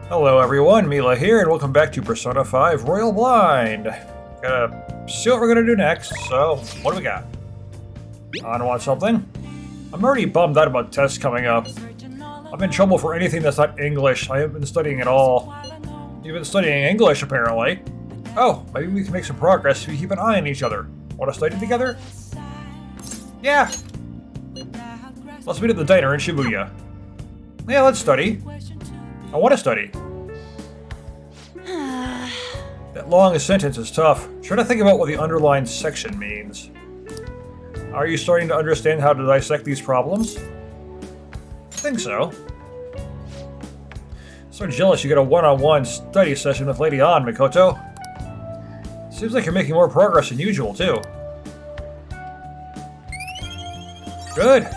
Hello everyone, Mila here, and welcome back to Persona 5 Royal Blind. Gotta see what we're gonna do next, so what do we got? I want something? I'm already bummed out about tests coming up. I'm in trouble for anything that's not English. I haven't been studying at all. You've been studying English, apparently. Oh, maybe we can make some progress if we keep an eye on each other. Want to study together? Yeah! Let's meet at the diner in Shibuya. Yeah, let's study. I want to study. That long sentence is tough. Try to think about what the underlined section means. Are you starting to understand how to dissect these problems? I think so. So jealous you get a one-on-one study session with Lady Ann, Mikoto. Seems like you're making more progress than usual, too. Good.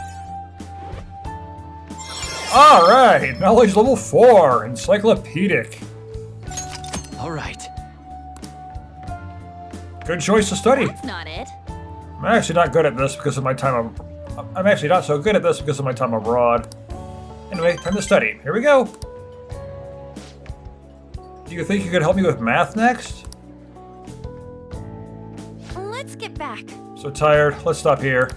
Alright, knowledge level 4, encyclopedic. Alright. Good choice to study. That's not it. I'm actually not good at this because of my time I'm actually not so good at this because of my time abroad. Anyway, time to study. Here we go. Do you think you could help me with math next? Let's get back. So tired. Let's stop here.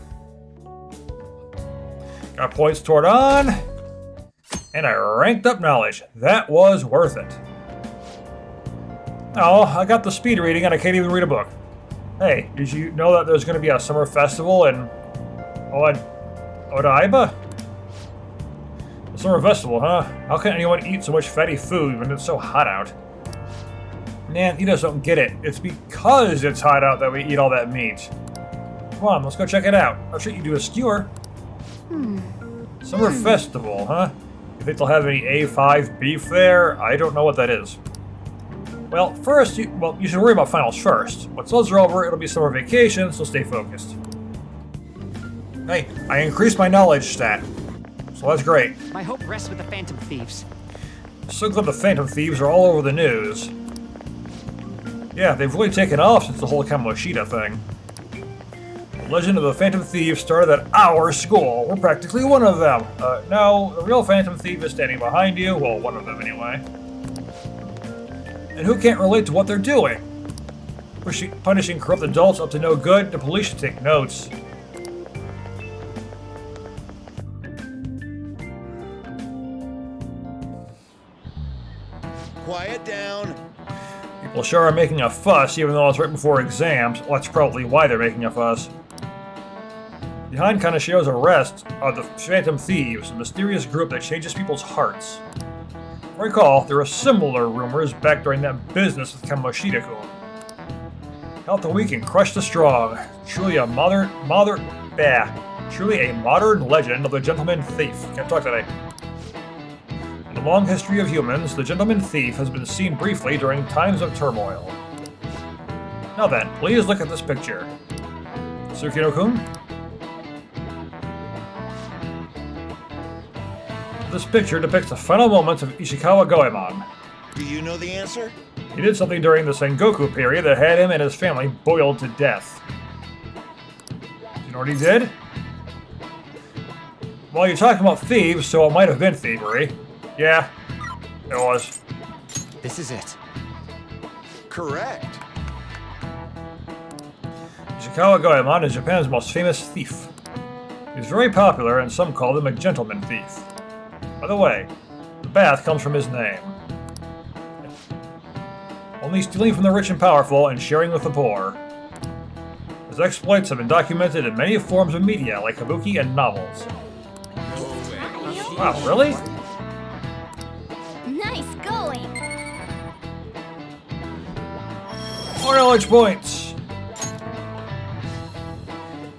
Got points toward on. And I ranked up knowledge. That was worth it. Oh, I got the speed reading and I can't even read a book. Hey, did you know that there's going to be a summer festival in Odaiba? A summer festival, huh? How can anyone eat so much fatty food when it's so hot out? Man, you just don't get it. It's because it's hot out that we eat all that meat. Come on, let's go check it out. I'll treat you to a skewer. Summer festival, huh? You think they'll have any A5 beef there? I don't know what that is. Well, first, you should worry about finals first. Once those are over, it'll be summer vacation, so stay focused. Hey, I increased my knowledge stat, so that's great. My hope rests with the Phantom Thieves. So glad the Phantom Thieves are all over the news. Yeah, they've really taken off since the whole Kamoshida thing. The legend of the Phantom Thieves started at our school. We're practically one of them. No, the real Phantom Thief is standing behind you. Well, one of them anyway. And who can't relate to what they're doing? Punishing corrupt adults up to no good, the police should take notes. Quiet down. People sure are making a fuss, even though it's right before exams. Well, that's probably why they're making a fuss. Behind Kanashiro's arrest are the Phantom Thieves, a mysterious group that changes people's hearts. Recall, there were similar rumors back during that business with Kamoshida-kun. Help the weak and crush the strong. Truly a modern legend of the gentleman thief. Can't talk today. In the long history of humans, the gentleman thief has been seen briefly during times of turmoil. Now then, please look at this picture. Tsukino-kun? This picture depicts the final moments of Ishikawa Goemon. Do you know the answer? He did something during the Sengoku period that had him and his family boiled to death. Do you know what he did? Well, you're talking about thieves, so it might have been thievery. Yeah, it was. This is it. Correct. Ishikawa Goemon is Japan's most famous thief. He's very popular, and some call him a gentleman thief. By the way, the bath comes from his name. Only stealing from the rich and powerful and sharing with the poor. His exploits have been documented in many forms of media, like kabuki and novels. Wow, really? Nice going. More knowledge points!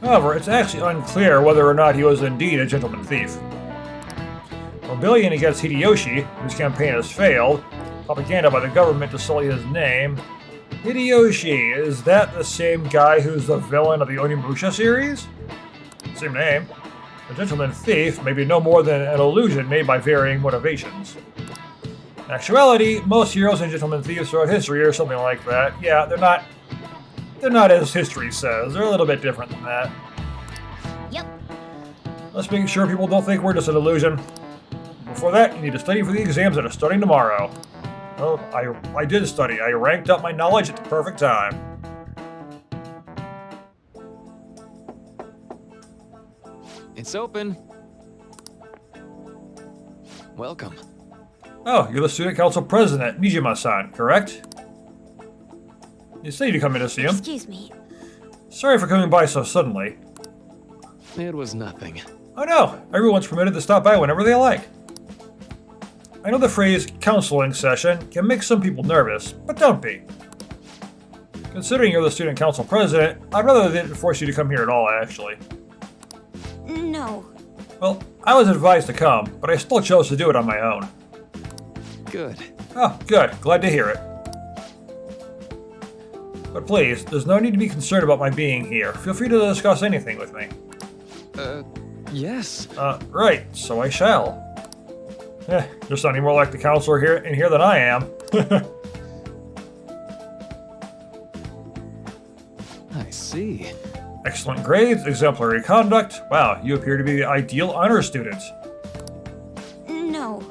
However, it's actually unclear whether or not he was indeed a gentleman thief. Rebellion against Hideyoshi, whose campaign has failed, propaganda by the government to sully his name. Hideyoshi, is that the same guy who's the villain of the Onimusha series? Same name. A gentleman thief may be no more than an illusion made by varying motivations. In actuality, most heroes and gentleman thieves throughout history are something like that. Yeah, they're not as history says. They're a little bit different than that. Yep. Let's make sure people don't think we're just an illusion. Before that, you need to study for the exams that are starting tomorrow. Oh, I did study. I ranked up my knowledge at the perfect time. It's open. Welcome. Oh, you're the student council president, Nijima-san, correct? You said you'd come in to see him. Excuse me. Sorry for coming by so suddenly. It was nothing. Oh no, everyone's permitted to stop by whenever they like. I know the phrase counseling session can make some people nervous, but don't be. Considering you're the student council president, I'd rather they didn't force you to come here at all, actually. No. Well, I was advised to come, but I still chose to do it on my own. Good. Oh, good. Glad to hear it. But please, there's no need to be concerned about my being here. Feel free to discuss anything with me. Yes. Right, so I shall. You're sounding more like the counselor here in here than I am. I see. Excellent grades, exemplary conduct. Wow, you appear to be the ideal honor student. No.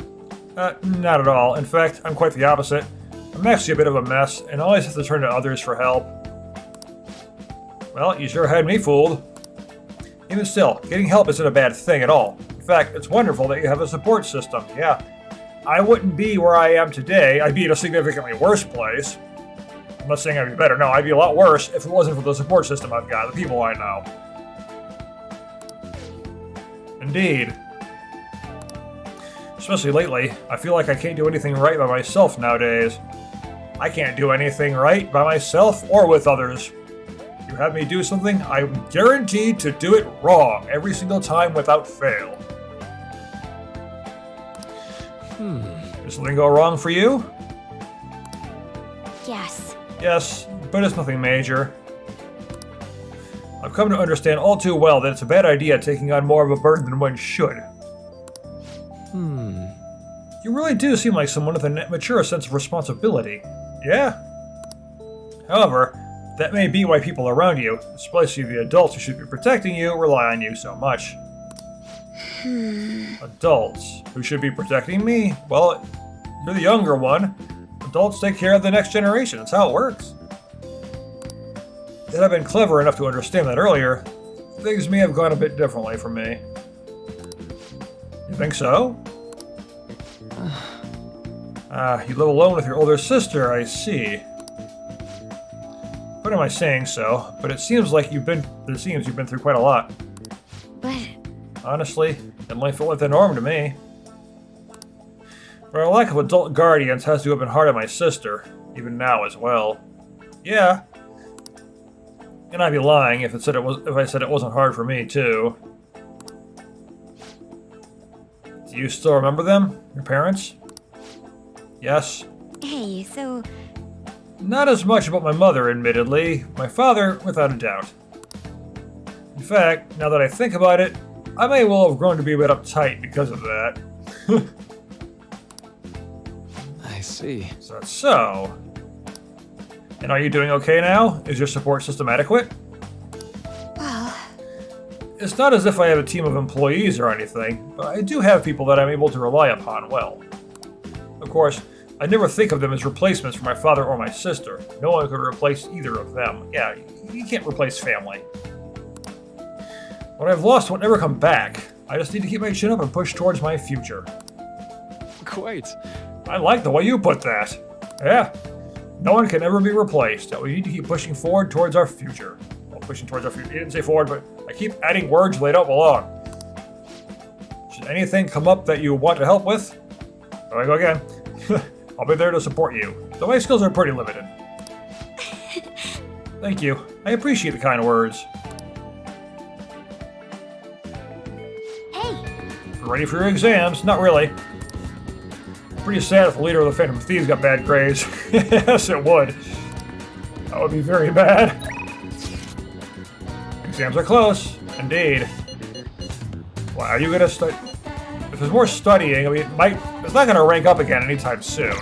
Not at all. In fact, I'm quite the opposite. I'm actually a bit of a mess, and always have to turn to others for help. Well, you sure had me fooled. Even still, getting help isn't a bad thing at all. In fact, it's wonderful that you have a support system. Yeah, I wouldn't be where I am today. I'd be in a significantly worse place. I'm not saying I'd be better. No, I'd be a lot worse if it wasn't for the support system I've got, the people I know. Indeed. Especially lately, I feel like I can't do anything right by myself nowadays. I can't do anything right by myself or with others. You have me do something, I'm guaranteed to do it wrong every single time without fail. Did something go wrong for you? Yes. Yes, but it's nothing major. I've come to understand all too well that it's a bad idea taking on more of a burden than one should. You really do seem like someone with a mature sense of responsibility. Yeah? However, that may be why people around you, especially the adults who should be protecting you, rely on you so much. Adults who should be protecting me? Well, you're the younger one. Adults take care of the next generation. That's how it works. Had I been clever enough to understand that earlier, things may have gone a bit differently for me. You think so? You live alone with your older sister, I see. What am I saying so? But it seems like you've been through quite a lot. But Honestly, it might feel like the norm to me. But our lack of adult guardians has to have been hard on my sister, even now as well. Yeah. And I'd be lying if I said it wasn't hard for me too. Do you still remember them? Your parents? Yes. hey, so Not as much about my mother, admittedly. My father, without a doubt. In fact, now that I think about it, I may well have grown to be a bit uptight because of that. I see. Is that so? And are you doing okay now? Is your support system adequate? well, It's not as if I have a team of employees or anything, but I do have people that I'm able to rely upon well. Of course, I never think of them as replacements for my father or my sister. No one could replace either of them. Yeah, you can't replace family. What I've lost won't ever come back. I just need to keep my chin up and push towards my future. Quite. I like the way you put that. Yeah. No one can ever be replaced. We need to keep pushing forward towards our future. Well, pushing towards our future. You didn't say forward, but I keep adding words where they don't belong. Should anything come up that you want to help with? There I go again. I'll be there to support you. Though my skills are pretty limited. Thank you. I appreciate the kind words. hey, Ready for your exams? Not really. Pretty sad if the leader of the Phantom Thieves got bad grades. Yes, it would. That would be very bad. Exams are close. Indeed. Wow, are you gonna study? If there's more studying, I mean, it's not gonna rank up again anytime soon.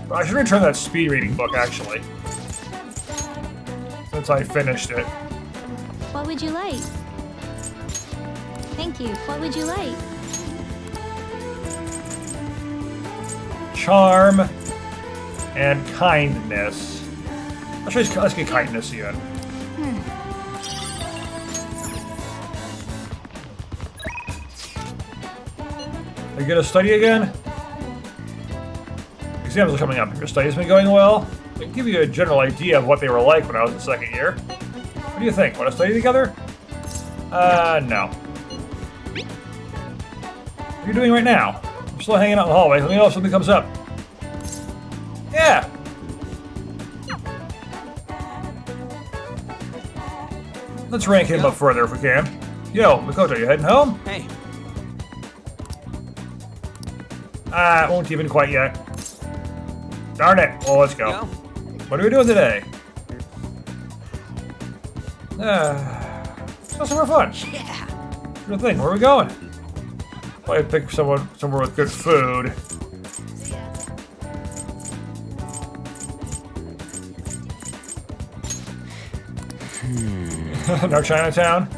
But I should return that speed reading book, actually. Since I finished it. what would you like? Thank you. What would you like? charm and kindness. Let's get kindness again. Are you gonna study again? Exams are coming up. Your study's been going well? I can give you a general idea of what they were like when I was in second year. What do you think? Want to study together? No. What are you doing right now? I'm still hanging out in the hallway. Let me know if something comes up. Yeah! Let's rank him up further if we can. Yo, Makoto, you heading home? Hey, It won't even quite yet. Darn it. Well, let's go. go. What are we doing today? That's more fun. Yeah. Good thing. Where are we going? Probably pick somewhere with good food. No Chinatown?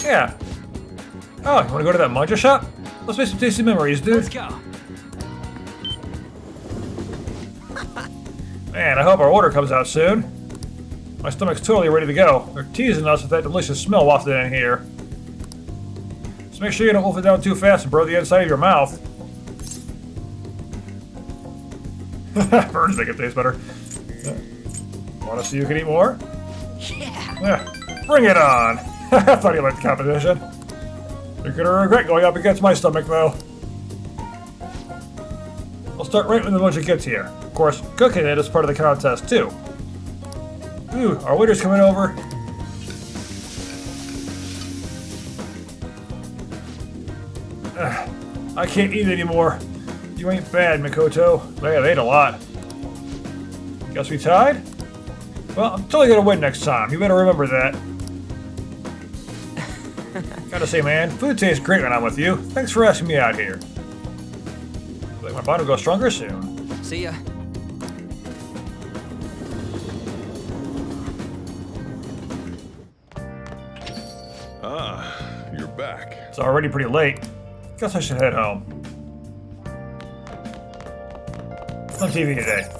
Yeah. Oh, you want to go to that manja shop? Let's make some tasty memories, dude. Let's go. Man, I hope our order comes out soon. My stomach's totally ready to go. They're teasing us with that delicious smell wafted in here. Just make sure you don't wolf it down too fast and burn the inside of your mouth. Burns make it taste better. Want to see who can eat more? Yeah. Bring it on! I thought you liked the competition. You're gonna regret going up against my stomach, though. I'll start right when the lunch gets here. Of course, cooking it is part of the contest, too. Ooh, our waiter's coming over. I can't eat anymore. You ain't bad, Makoto. But I've ate a lot. Guess we tied? Well, I'm totally gonna win next time. You better remember that. Gotta say, man, food tastes great when I'm with you. Thanks for asking me out here. Feel like my bond will go stronger soon. See ya. Ah, you're back. It's already pretty late. Guess I should head home. On TV today.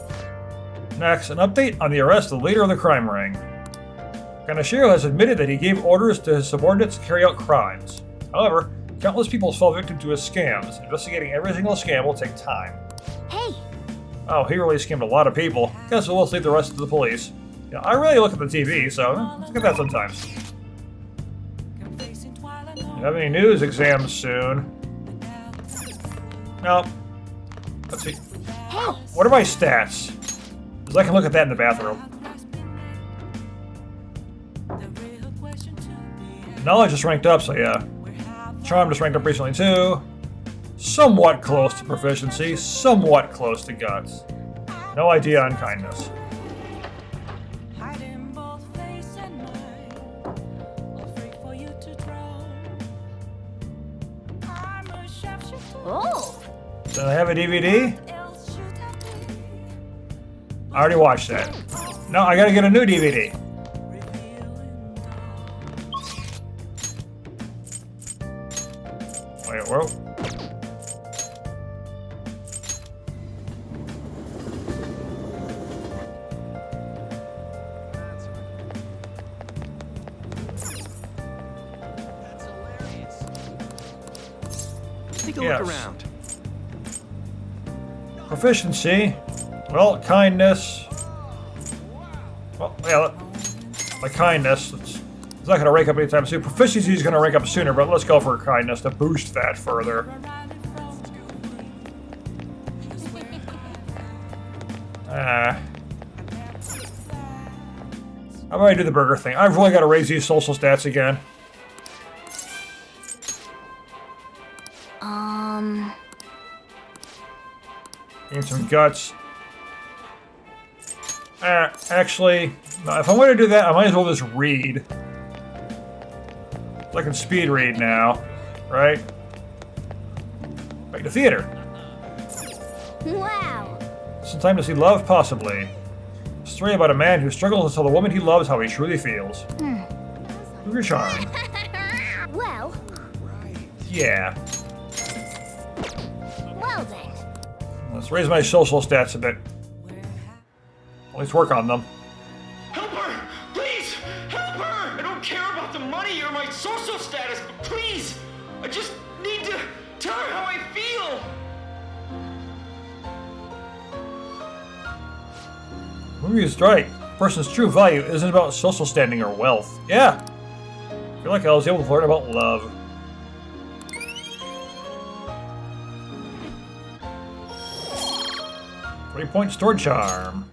Next, an update on the arrest of the leader of the crime ring. Kanashiro has admitted that he gave orders to his subordinates to carry out crimes. However, countless people fell victim to his scams. Investigating every single scam will take time. Hey. Oh, he really scammed a lot of people. Guess we'll leave the rest to the police. Yeah, I really look at the TV, so look at that sometimes. You have any news? Exams soon. No. Let's see. Hey. What are my stats? Because I can look at that in the bathroom. Knowledge just ranked up, so yeah. Charm just ranked up recently too. Somewhat close to proficiency, somewhat close to guts. No idea on kindness. Oh. Do I have a DVD? I already watched that. No, I gotta get a new DVD. Wait, whoa. Take a Yes. look around. Proficiency. Well, kindness. Well, yeah, my kindness. It's not going to rank up anytime soon. Proficiency is going to rank up sooner, but let's go for kindness to boost that further. How about I do the burger thing? I've really got to raise these social stats again. Gain some guts. Actually, no, if I'm going to do that, I might as well just read. I can speed read now, right? Back to theater. Wow. Some time to see love, possibly. A story about a man who struggles to tell the woman he loves how he truly feels. Prove your charm. Well, Yeah. Well then. Let's raise my social stats a bit. At least work on them. Help her! Please! Help her! I don't care about the money or my social status, but please! I just need to tell her how I feel! Movie's right. A person's true value isn't about social standing or wealth. Yeah. I feel like I was able to learn about love. Three-point store charm.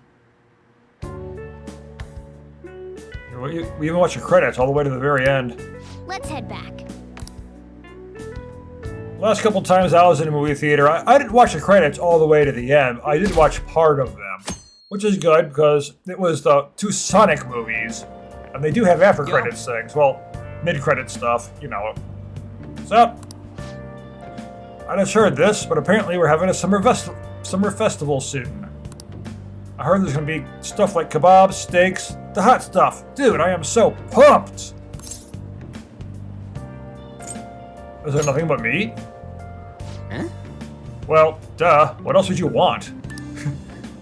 We even watch the credits all the way to the very end. Let's head back. Last couple times I was in a movie theater, I didn't watch the credits all the way to the end. I did watch part of them, which is good because it was the two Sonic movies, and they do have after credits things. Well, mid-credit stuff, you know. So, I just heard this, but apparently we're having a summer festival soon. I heard there's gonna be stuff like kebabs, steaks, the hot stuff. Dude, I am so pumped! Is there nothing but meat? Huh? Well, duh. What else would you want?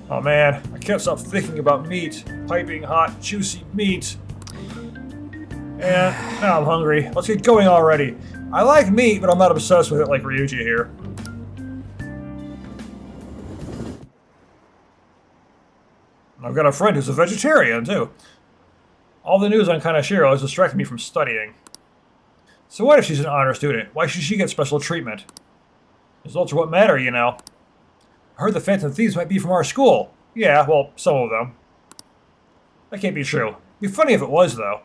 Oh man, I can't stop thinking about meat. Piping hot, juicy meat. And now I'm hungry. Let's get going already. I like meat, but I'm not obsessed with it like Ryuji here. I've got a friend who's a vegetarian, too. All the news on Kanashiro is distracting me from studying. So what if she's an honor student? Why should she get special treatment? Results are what matter, you know. I heard the Phantom Thieves might be from our school. Yeah, well, some of them. That can't be true. It'd be funny if it was, though.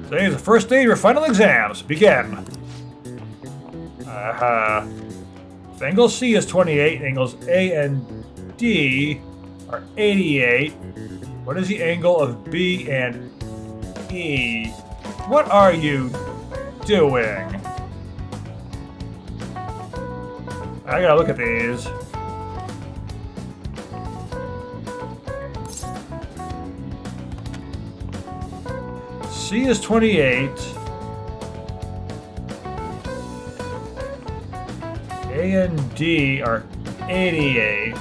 Today is the first day of your final exams. Begin. If angle C is 28, angles A and D are 88. What is the angle of B and E? What are you doing? I gotta look at these. C is 28. A and D are 88.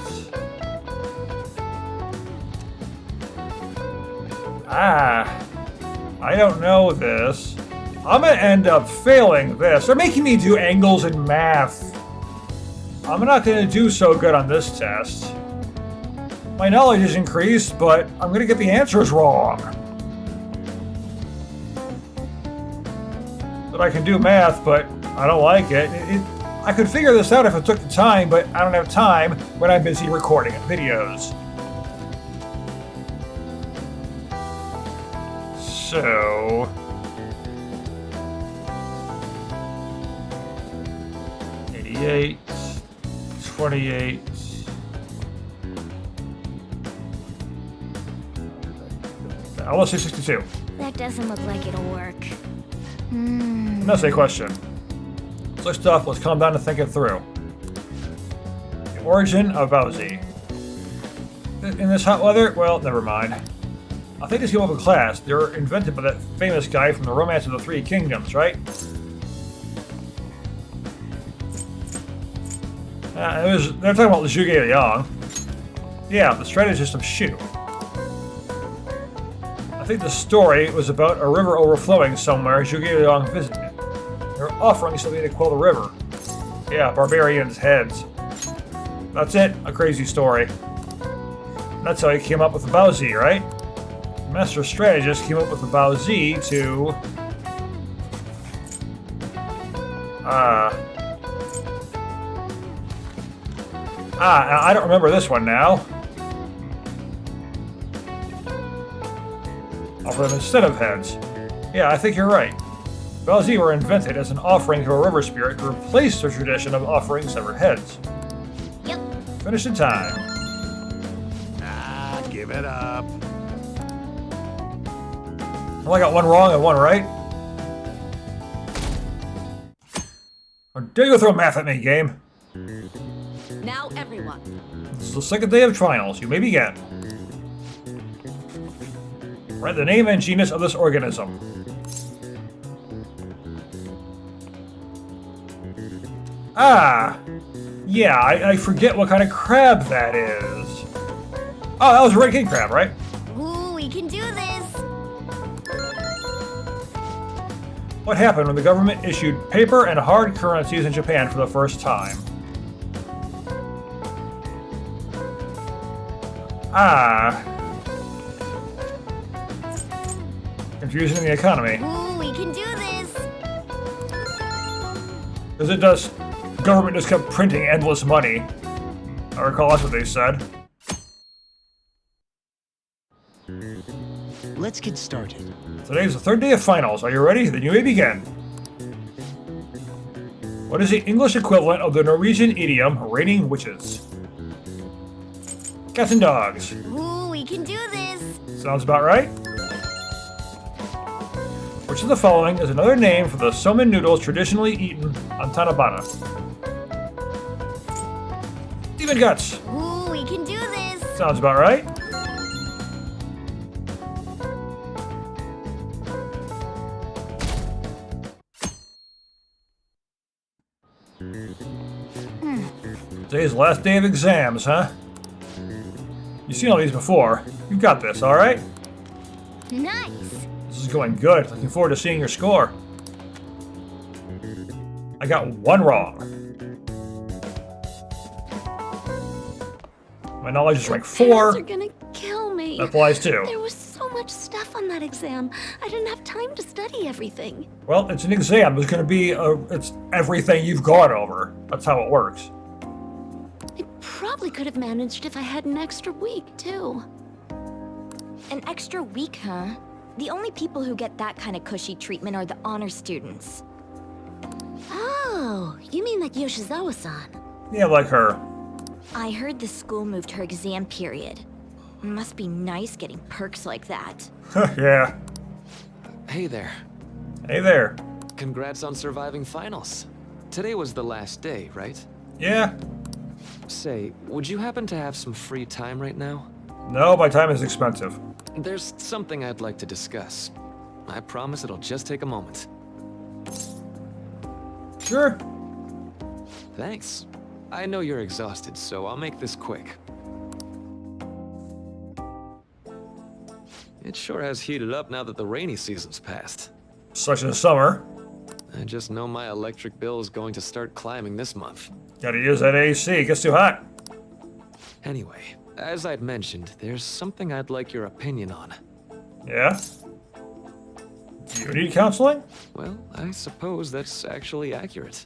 I don't know this. I'm gonna end up failing this. They're making me do angles in math. I'm not gonna do so good on this test. My knowledge is increased, but I'm gonna get the answers wrong. But I can do math, but I don't like it. I could figure this out if it took the time, but I don't have time when I'm busy recording videos. So... 88, 28... I'll say 62. That doesn't look like it'll work. That's a question. First off, let's calm down and think it through. The origin of Bowsy. In this hot weather? Well, never mind. I think these came up in class. They were invented by that famous guy from the Romance of the Three Kingdoms, right? They're talking about Zhuge Liang. Yeah, the strategist of Shu. I think the story was about a river overflowing somewhere Zhuge Liang visited. They were offering something to quell the river. Yeah, barbarians' heads. That's it, a crazy story. That's how he came up with the Baozi, right? The master strategist came up with the Baozi to... I don't remember this one now. Offer them instead of heads. Yeah, I think you're right. Baozi were invented as an offering to a river spirit to replace the tradition of offering severed heads. Yep. Finish in time. Give it up. Well, I got one wrong and one right. How dare you throw math at me, game? Now everyone. This is the second day of trials. You may begin. Write the name and genus of this organism. Ah! Yeah, I forget what kind of crab that is. Oh, that was a red king crab, right? Ooh, we can do this. What happened when the government issued paper and hard currencies in Japan for the first time? Ah. Confusion in the economy. Ooh, we can do this. Because the government just kept printing endless money. I recall that's what they said. Let's get started. Today's the third day of finals. Are you ready? Then you may begin. What is the English equivalent of the Norwegian idiom, raining witches? Cats and dogs. Ooh, we can do this. Sounds about right. Which of the following is another name for the somen noodles traditionally eaten on Tanabata? Demon guts. Ooh, we can do this. Sounds about right. Today's the last day of exams, huh? You've seen all these before. You've got this, alright? Nice. This is going good. Looking forward to seeing your score. I got one wrong. My knowledge is rank 4. They're gonna kill me. That applies too. There was so much stuff on that exam. I didn't have time to study everything. Well, it's an exam. There's going to be it's everything you've gone over. That's how it works. I probably could have managed if I had an extra week, too. An extra week, huh? The only people who get that kind of cushy treatment are the honor students. Oh, you mean like Yoshizawa-san? Yeah, like her. I heard the school moved her exam period. Must be nice getting perks like that. Yeah. Hey there. Hey there. Congrats on surviving finals. Today was the last day, right? Yeah. Say, would you happen to have some free time right now? No, my time is expensive. There's something I'd like to discuss. I promise it'll just take a moment. Sure. Thanks. I know you're exhausted, so I'll make this quick. It sure has heated up now that the rainy season's passed. Such as summer. I just know my electric bill is going to start climbing this month. Gotta use that AC. It gets too hot. Anyway, as I'd mentioned, there's something I'd like your opinion on. Yeah? Do you need counseling? Well, I suppose that's actually accurate.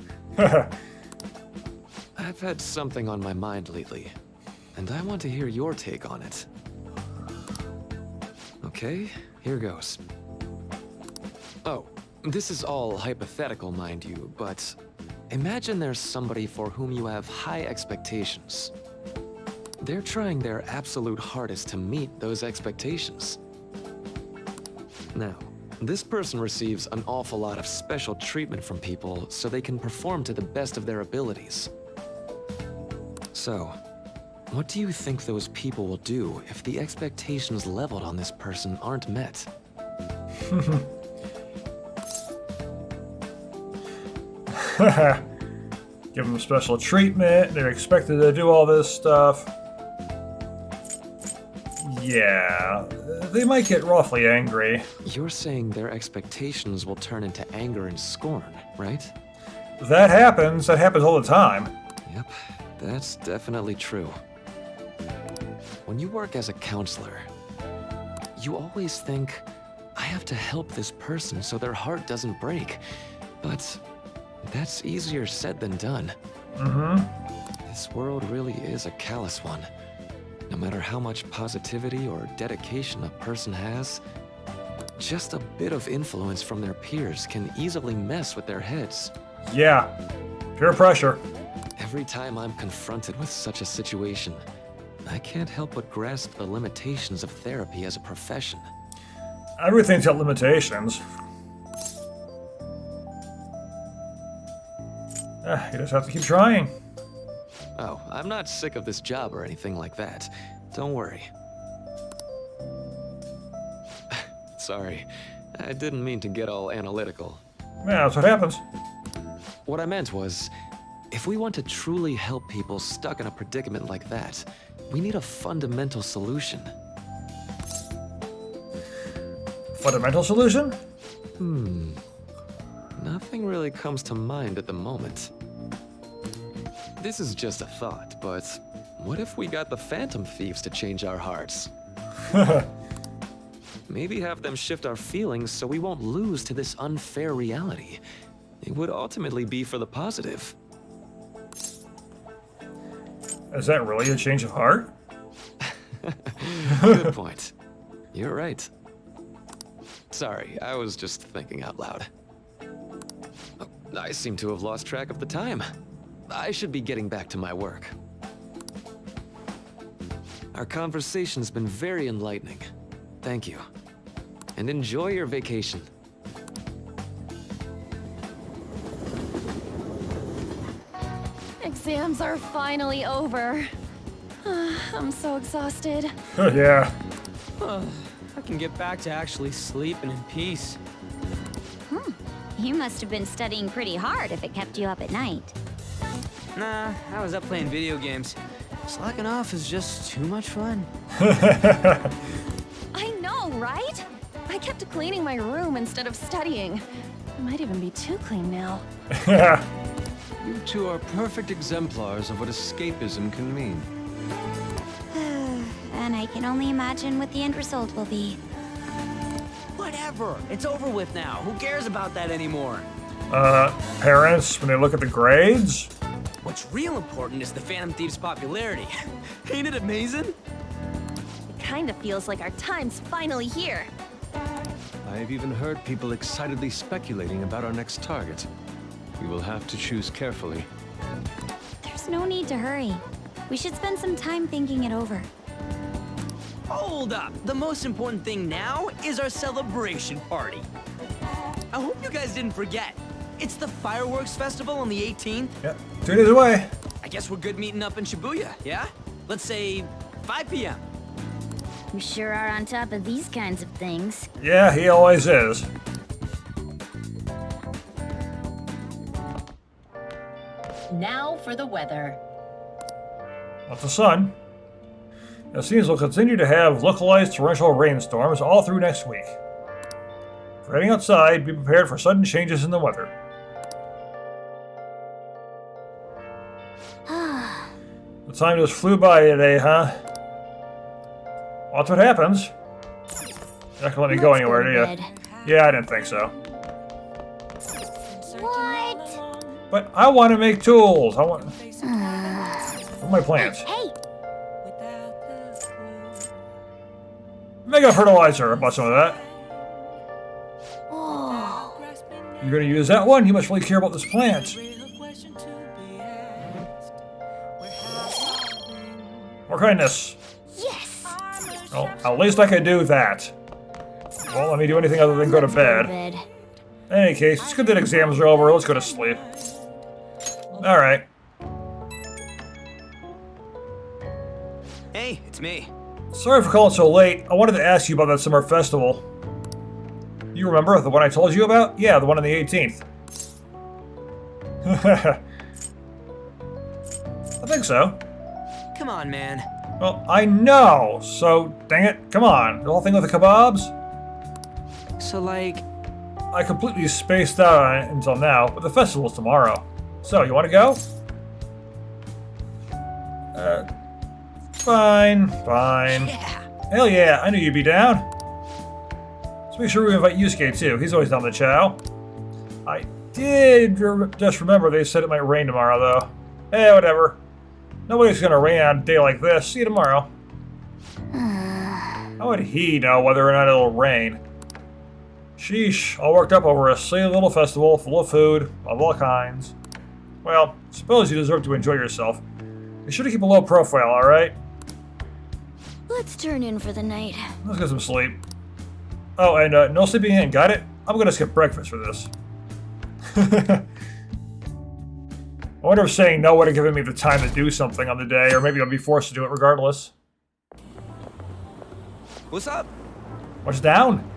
I've had something on my mind lately, and I want to hear your take on it. Okay, here goes. Oh, this is all hypothetical, mind you, but imagine there's somebody for whom you have high expectations. They're trying their absolute hardest to meet those expectations. Now, this person receives an awful lot of special treatment from people so they can perform to the best of their abilities. So, what do you think those people will do if the expectations leveled on this person aren't met? Give them special treatment. They're expected to do all this stuff. Yeah, they might get roughly angry. You're saying their expectations will turn into anger and scorn, right? That happens. That happens all the time. Yep, that's definitely true. When you work as a counselor, you always think, I have to help this person so their heart doesn't break. But that's easier said than done. Mm-hmm. This world really is a callous one. No matter how much positivity or dedication a person has, just a bit of influence from their peers can easily mess with their heads. Yeah, peer pressure. Every time I'm confronted with such a situation, I can't help but grasp the limitations of therapy as a profession. Everything's got limitations. You just have to keep trying. Oh, I'm not sick of this job or anything like that. Don't worry. Sorry. I didn't mean to get all analytical. Yeah, that's what happens. What I meant was, if we want to truly help people stuck in a predicament like that, we need a fundamental solution. Fundamental solution? Nothing really comes to mind at the moment. This is just a thought, but what if we got the Phantom Thieves to change our hearts? Maybe have them shift our feelings so we won't lose to this unfair reality. It would ultimately be for the positive. Is that really a change of heart? Good point. You're right. Sorry, I was just thinking out loud. Oh, I seem to have lost track of the time. I should be getting back to my work. Our conversation's been very enlightening. Thank you. And enjoy your vacation. Exams are finally over. I'm so exhausted. Yeah. I can get back to actually sleeping in peace. You must have been studying pretty hard if it kept you up at night. Nah, I was up playing video games. Slacking off is just too much fun. I know, right? I kept cleaning my room instead of studying. It might even be too clean now. You two are perfect exemplars of what escapism can mean. And I can only imagine what the end result will be. Whatever. It's over with now. Who cares about that anymore? Parents, when they look at the grades? What's real important is the Phantom Thieves' popularity. Ain't it amazing? It kind of feels like our time's finally here. I have even heard people excitedly speculating about our next target. We will have to choose carefully. There's no need to hurry. We should spend some time thinking it over. Hold up. The most important thing now is our celebration party. I hope you guys didn't forget. It's the fireworks festival on the 18th. Yep, 2 days away. I guess we're good meeting up in Shibuya, yeah? Let's say 5 p.m. You sure are on top of these kinds of things. Yeah, he always is. Now for the weather. Not the sun. It seems we'll continue to have localized torrential rainstorms all through next week. For heading outside, be prepared for sudden changes in the weather. The time just flew by today, huh? Well, that's what happens. You're not gonna let me go anywhere, do you? Yeah, I didn't think so. What? But I want to make tools. I want... What are my plants? Hey! Mega fertilizer. I bought some of that. Oh. You're gonna use that one? You must really care about this plant. More kindness. Yes! Well, at least I can do that. Won't let me do anything other than go to bed. In any case, it's good that exams are over. Let's go to sleep. Alright. Hey, it's me. Sorry for calling so late. I wanted to ask you about that summer festival. You remember the one I told you about? Yeah, the one on the 18th. I think so. Come on, man. Well, I know, so dang it, come on. The whole thing with the kebabs? So, like... I completely spaced out on it until now, but the festival's tomorrow. So, you want to go? Fine. Yeah. Hell yeah, I knew you'd be down. Let's make sure we invite Yusuke too. He's always down the chow. I did just remember they said it might rain tomorrow, though. Eh, whatever. Nobody's gonna rain on a day like this. See you tomorrow. How would he know whether or not it'll rain? Sheesh, all worked up over a silly little festival full of food of all kinds. Well, suppose you deserve to enjoy yourself. You should keep a low profile, alright? Let's turn in for the night. Let's get some sleep. Oh, and no sleeping in, got it? I'm gonna skip breakfast for this. I wonder if saying no would have given me the time to do something on the day, or maybe I'll be forced to do it regardless. What's up? What's down?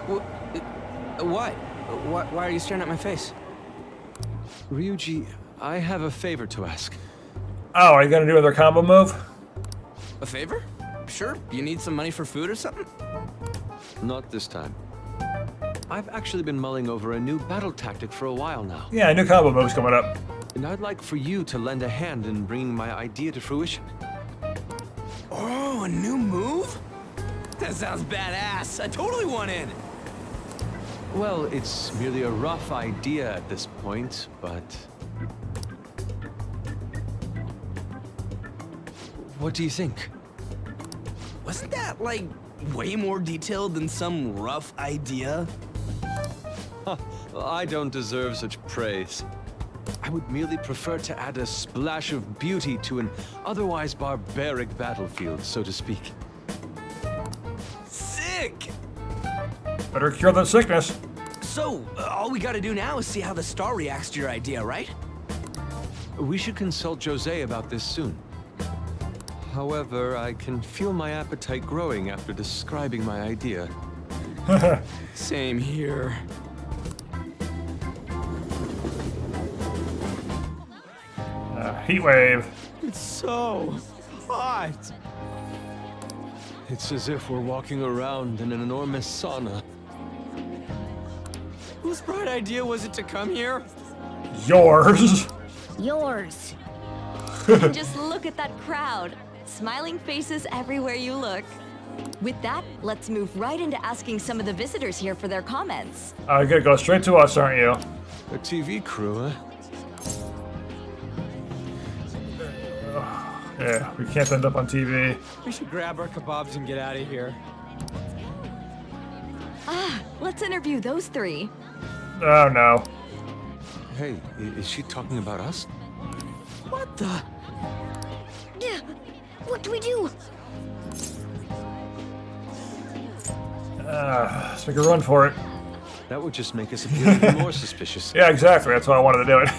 What? Why are you staring at my face? Ryuji, I have a favor to ask. Oh, are you gonna do another combo move? A favor? Sure. You need some money for food or something? Not this time. I've actually been mulling over a new battle tactic for a while now. Yeah, new combo move's coming up. And I'd like for you to lend a hand in bringing my idea to fruition. Oh, a new move? That sounds badass. I totally want in. Well, it's merely a rough idea at this point, but... What do you think? Wasn't that, like, way more detailed than some rough idea? I don't deserve such praise. I would merely prefer to add a splash of beauty to an otherwise barbaric battlefield, so to speak. Sick! Better cure that sickness. So, all we gotta do now is see how the star reacts to your idea, right? We should consult Jose about this soon. However, I can feel my appetite growing after describing my idea. Same here. Heat wave. It's so hot. It's as if we're walking around in an enormous sauna. Whose bright idea was it to come here? Yours. Yours. And just look at that crowd. Smiling faces everywhere you look. With that, let's move right into asking some of the visitors here for their comments. You're gonna go straight to us, aren't you? A TV crew, huh? Yeah, we can't end up on TV. We should grab our kebabs and get out of here. Let's interview those three. Oh no. Hey, is she talking about us? What the? Yeah. What do we do? Let's make a run for it. That would just make us appear even more suspicious. Yeah, exactly. That's why I wanted to do it.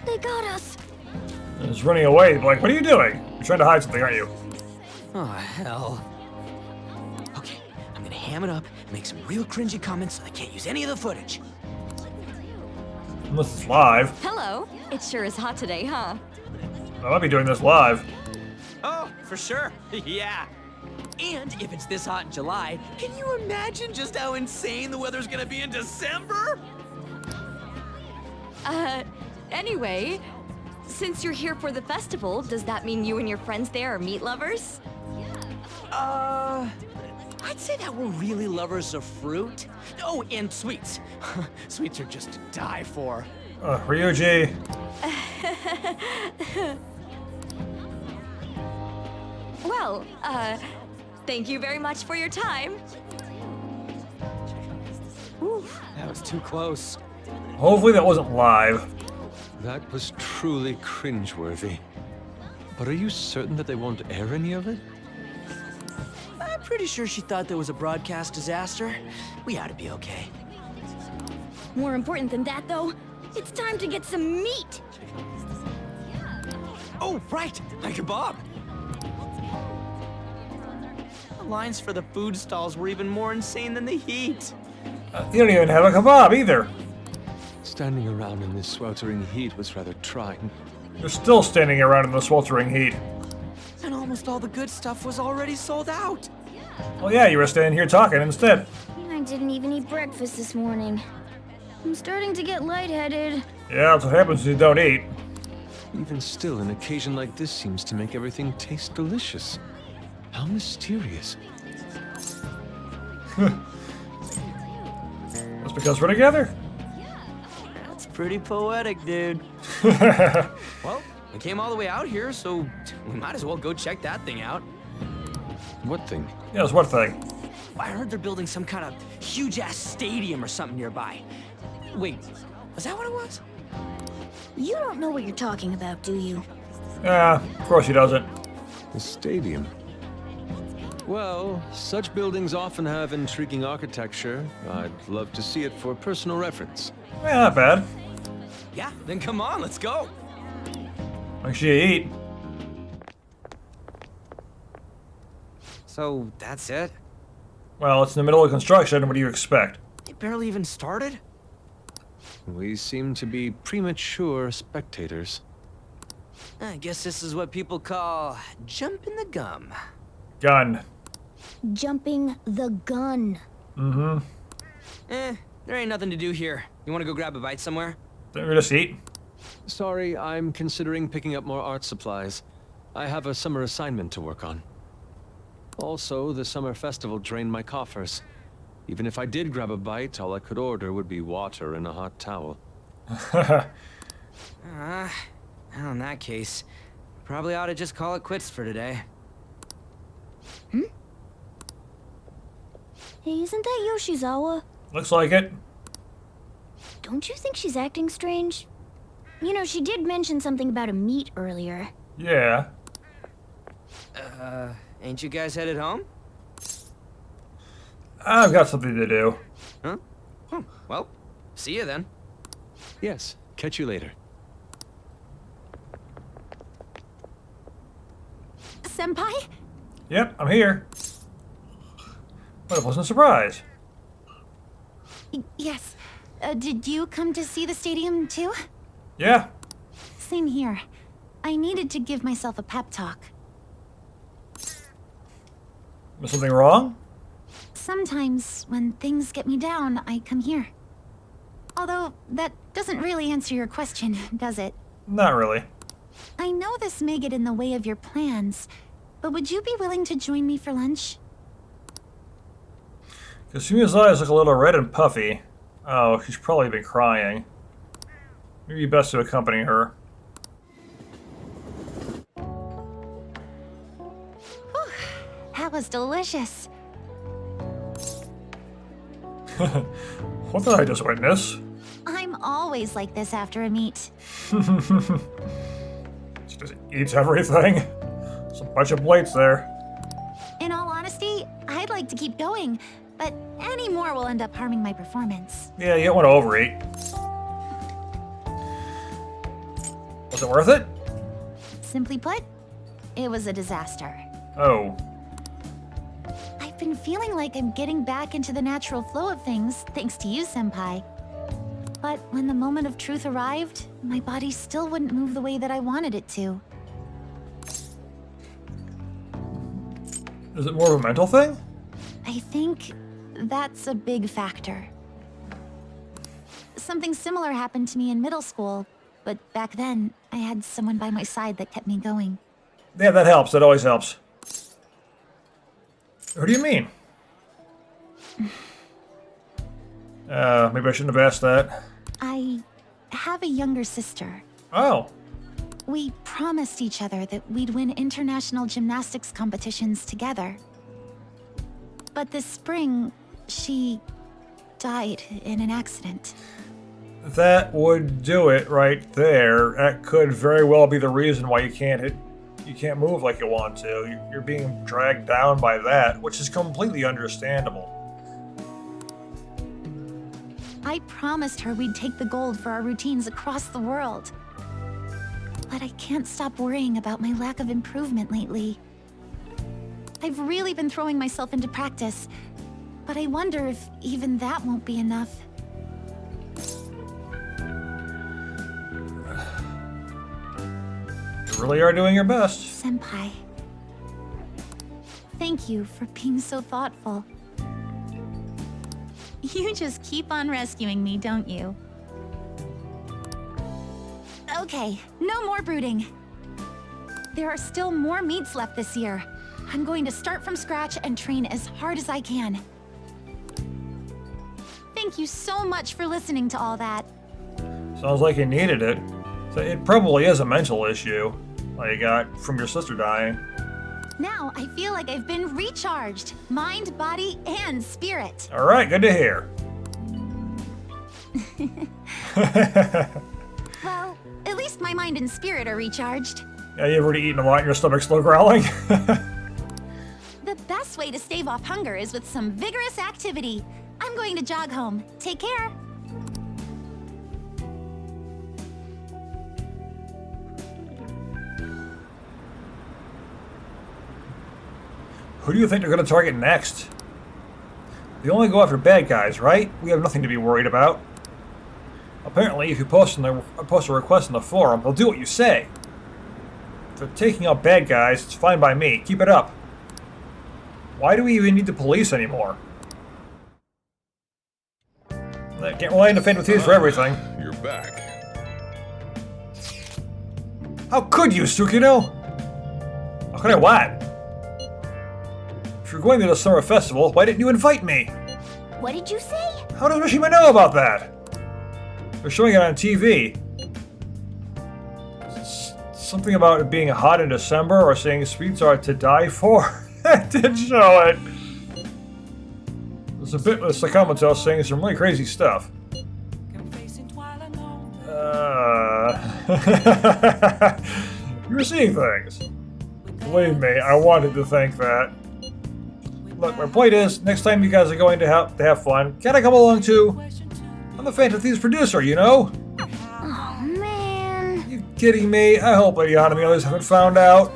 They got us. It's running away. Like, what are you doing? You're trying to hide something, aren't you? Oh, hell. Okay, I'm gonna ham it up and make some real cringy comments so they can't use any of the footage. Unless it's live. Hello. It sure is hot today, huh? I might be doing this live. Oh, for sure. Yeah. And if it's this hot in July, can you imagine just how insane the weather's gonna be in December? Anyway, since you're here for the festival, does that mean you and your friends there are meat lovers? I'd say that we're really lovers of fruit. Oh, and sweets. Sweets are just to die for. Ryuji. Well, thank you very much for your time. Whew, that was too close. Hopefully that wasn't live. That was truly cringeworthy. But are you certain that they won't air any of it? I'm pretty sure she thought there was a broadcast disaster. We ought to be okay. More important than that, though, it's time to get some meat. Oh, right, my kebab. The lines for the food stalls were even more insane than the heat. You don't even have a kebab either. Standing around in this sweltering heat was rather trying. You're still standing around in the sweltering heat. And almost all the good stuff was already sold out. Well, yeah, you were standing here talking instead. I didn't even eat breakfast this morning. I'm starting to get lightheaded. Yeah, that's what happens when you don't eat. Even still, an occasion like this seems to make everything taste delicious. How mysterious. That's because we're together. That's pretty poetic, dude. Well, we came all the way out here, so we might as well go check that thing out. What thing? Yeah, that's one thing. I heard they're building some kind of huge-ass stadium or something nearby. Wait, was that what it was? You don't know what you're talking about, do you? Yeah, of course he doesn't. The stadium. Well, such buildings often have intriguing architecture. I'd love to see it for personal reference. Yeah, not bad. Yeah, then come on, let's go. Make sure you eat. So, that's it? Well, it's in the middle of construction. What do you expect? It barely even started? We seem to be premature spectators. I guess this is what people call jumping the gum. Gun. Jumping the gun. Mm-hmm. There ain't nothing to do here. You wanna go grab a bite somewhere? Don't you just eat? Sorry, I'm considering picking up more art supplies. I have a summer assignment to work on. Also, the summer festival drained my coffers. Even if I did grab a bite, all I could order would be water and a hot towel. Well, in that case, probably ought to just call it quits for today. Hey, isn't that Yoshizawa? Looks like it. Don't you think she's acting strange? You know, she did mention something about a meet earlier. Yeah. Ain't you guys headed home? I've got something to do. Huh? Well, see you then. Yes, catch you later. Senpai? Yep, I'm here. What a pleasant surprise. Yes. Did you come to see the stadium too? Yeah. Same here. I needed to give myself a pep talk. Is something wrong? Sometimes, when things get me down, I come here. Although, that doesn't really answer your question, does it? Not really. I know this may get in the way of your plans, but would you be willing to join me for lunch? Kasumi's eyes look a little red and puffy. Oh, she's probably been crying. Maybe best to accompany her. That was delicious. What did I just witness? I'm always like this after a meet. She just eats everything. There's a bunch of plates there. In all honesty, I'd like to keep going, but any more will end up harming my performance. Yeah, you don't want to overeat. Was it worth it? Simply put, it was a disaster. Oh. I've been feeling like I'm getting back into the natural flow of things, thanks to you, Senpai. But when the moment of truth arrived, my body still wouldn't move the way that I wanted it to. Is it more of a mental thing? I think that's a big factor. Something similar happened to me in middle school, but back then, I had someone by my side that kept me going. Yeah, that helps. That always helps. What do you mean? Maybe I shouldn't have asked that. I have a younger sister. Oh. We promised each other that we'd win international gymnastics competitions together. But this spring, she died in an accident. That would do it right there. That could very well be the reason why you can't move like you want to. You're being dragged down by that, which is completely understandable. I promised her we'd take the gold for our routines across the world. But I can't stop worrying about my lack of improvement lately. I've really been throwing myself into practice, but I wonder if even that won't be enough. You really are doing your best. Senpai. Thank you for being so thoughtful. You just keep on rescuing me, don't you? Okay, no more brooding. There are still more meets left this year. I'm going to start from scratch and train as hard as I can. Thank you so much for listening to all that. Sounds like you needed it. So it probably is a mental issue, like you got from your sister dying. Now I feel like I've been recharged, mind, body, and spirit. All right, good to hear. Well, at least my mind and spirit are recharged. Yeah, you've already eaten a lot and your stomach's still growling. The best way to stave off hunger is with some vigorous activity. I'm going to jog home. Take care. Who do you think they're going to target next? They only go after bad guys, right? We have nothing to be worried about. Apparently, if you post a request in the forum, they'll do what you say. If they're taking out bad guys, it's fine by me. Keep it up. Why do we even need the police anymore? I can't rely on the Phantom Thieves for everything. You're back. How could you, Tsukino? How could I what? If you're going to the summer festival, why didn't you invite me? What did you say? How does Mishima know about that? They're showing it on TV. Something about it being hot in December or saying sweets are to die for. I did show it. There's a bit with Sakamoto saying some really crazy stuff. You were seeing things. Believe me, I wanted to think that. Look, my point is, next time you guys are going to have fun, can I come along too? I'm the Phantom Thieves producer, you know? Oh, man. You kidding me? I hope Leon and the others haven't found out.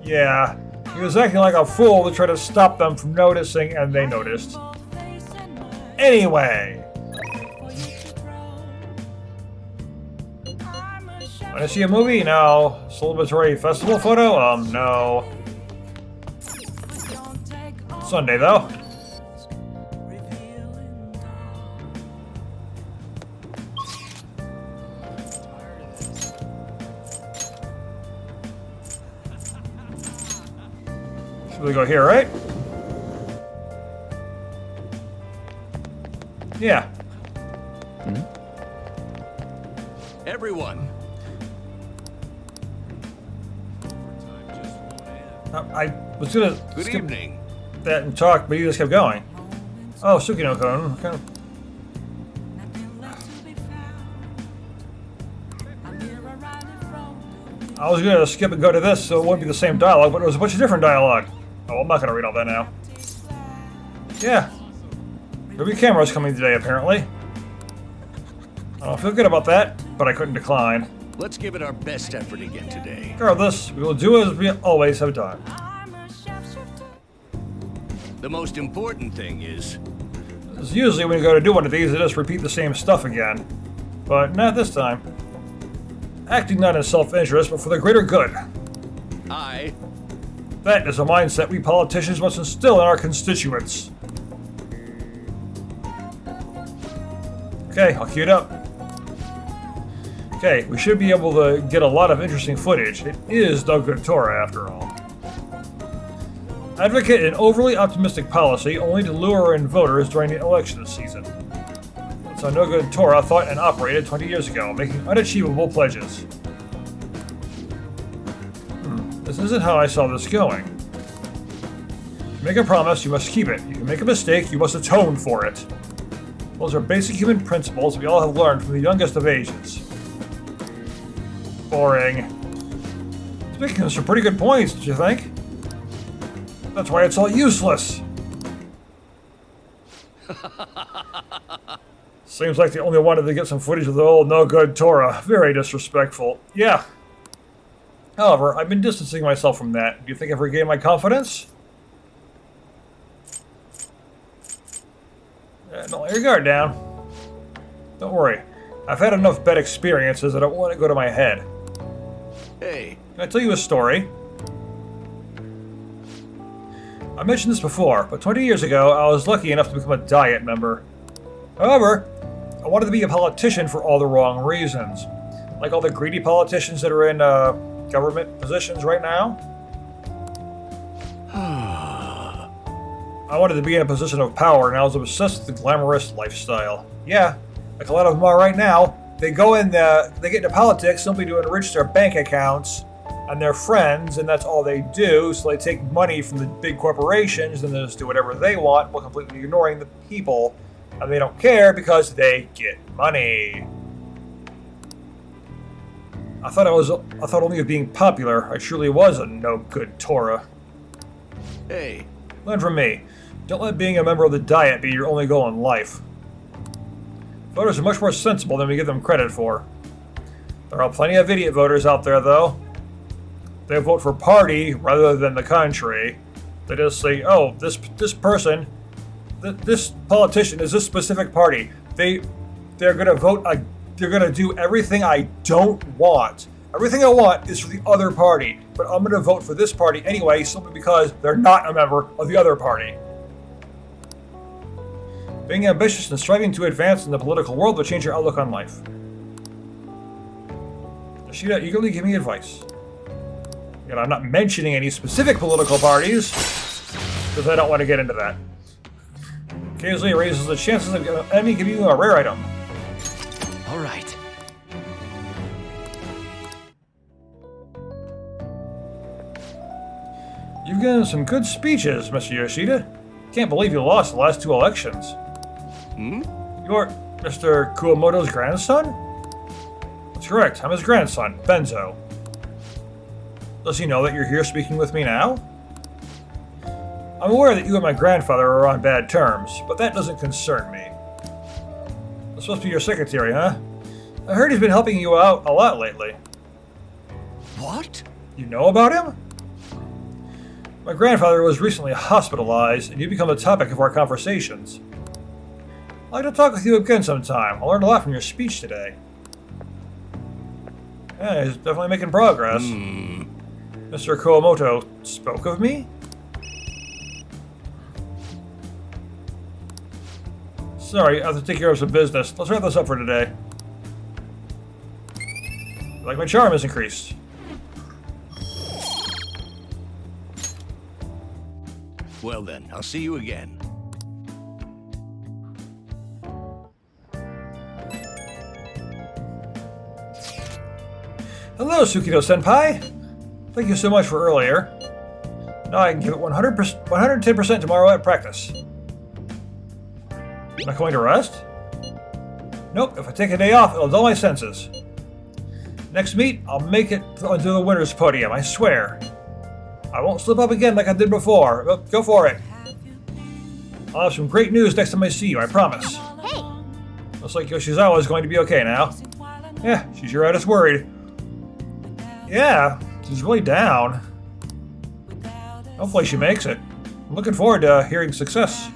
Yeah, he was acting like a fool to try to stop them from noticing, and they noticed. Anyway. Wanna see a movie? No. Celebratory festival photo? No. Sunday, though. Should we go here, right? Yeah. Everyone. I was gonna Good skip evening. that and talk, but you just kept going. Oh, Tsukino-kun. Okay. I was gonna skip and go to this, so it wouldn't be the same dialogue, but it was a bunch of different dialogue. Oh, I'm not gonna read all that now. Yeah. Movie camera's coming today, apparently. I don't feel good about that, but I couldn't decline. Let's give it our best effort again today. Regardless, we will do as we always have done. The most important thing is... Because usually when you go to do one of these, they just repeat the same stuff again. But not this time. Acting not in self-interest, but for the greater good. That is a mindset we politicians must instill in our constituents. Okay, I'll cue it up. Okay, we should be able to get a lot of interesting footage. It is No Good Torah, after all. Advocate an overly optimistic policy only to lure in voters during the election season. That's how No Good Torah thought and operated 20 years ago, making unachievable pledges. This isn't how I saw this going. If you make a promise, you must keep it. If you make a mistake, you must atone for it. Those are basic human principles we all have learned from the youngest of ages. Boring. Speaking of some pretty good points, don't you think? That's why it's all useless. Seems like they only wanted to get some footage of the old No Good Torah. Very disrespectful. Yeah. However, I've been distancing myself from that. Do you think I've regained my confidence? Don't let your guard down. Don't worry. I've had enough bad experiences that I don't want to go to my head. Hey. Can I tell you a story? I mentioned this before, but 20 years ago, I was lucky enough to become a Diet member. However, I wanted to be a politician for all the wrong reasons. Like all the greedy politicians that are in government positions right now. I wanted to be in a position of power, and I was obsessed with the glamorous lifestyle. Yeah, like a lot of them are right now. They go in, they get into politics simply to enrich their bank accounts and their friends, and that's all they do. So they take money from the big corporations and then just do whatever they want while completely ignoring the people. And they don't care because they get money. I thought only of being popular. I truly was a no good Torah. Hey. Learn from me. Don't let being a member of the Diet be your only goal in life. Voters are much more sensible than we give them credit for. There are plenty of idiot voters out there, though. They vote for party rather than the country. They just say, oh, this person, this politician is this specific party. They're gonna vote. They're gonna do everything I don't want. Everything I want is for the other party, but I'm gonna vote for this party anyway, simply because they're not a member of the other party. Being ambitious and striving to advance in the political world will change your outlook on life. Yoshida eagerly gave me advice. And I'm not mentioning any specific political parties, because I don't want to get into that. Occasionally it raises the chances of an enemy giving you a rare item. All right. You've given some good speeches, Mr. Yoshida. Can't believe you lost the last 2 elections. You're Mr. Kuwamoto's grandson? That's correct, I'm his grandson, Benzo. Does he know that you're here speaking with me now? I'm aware that you and my grandfather are on bad terms, but that doesn't concern me. That's supposed to be your secretary, huh? I heard he's been helping you out a lot lately. What? You know about him? My grandfather was recently hospitalized, and you become the topic of our conversations. I'd like to talk with you again sometime. I learned a lot from your speech today. Yeah, he's definitely making progress. Mr. Kuwamoto spoke of me? Sorry, I have to take care of some business. Let's wrap this up for today. Like my charm has increased. Well then, I'll see you again. Hello, Tsukito-senpai! Thank you so much for earlier. Now I can give it 110% tomorrow at practice. Am I going to rest? Nope, if I take a day off, it'll dull my senses. Next meet, I'll make it onto the winner's podium, I swear. I won't slip up again like I did before. Well, go for it. I'll have some great news next time I see you, I promise. Hey! Looks like Yoshizawa is going to be okay now. Yeah, she's your reddest worried. Yeah, she's really down. Hopefully she makes it. I'm looking forward to hearing success.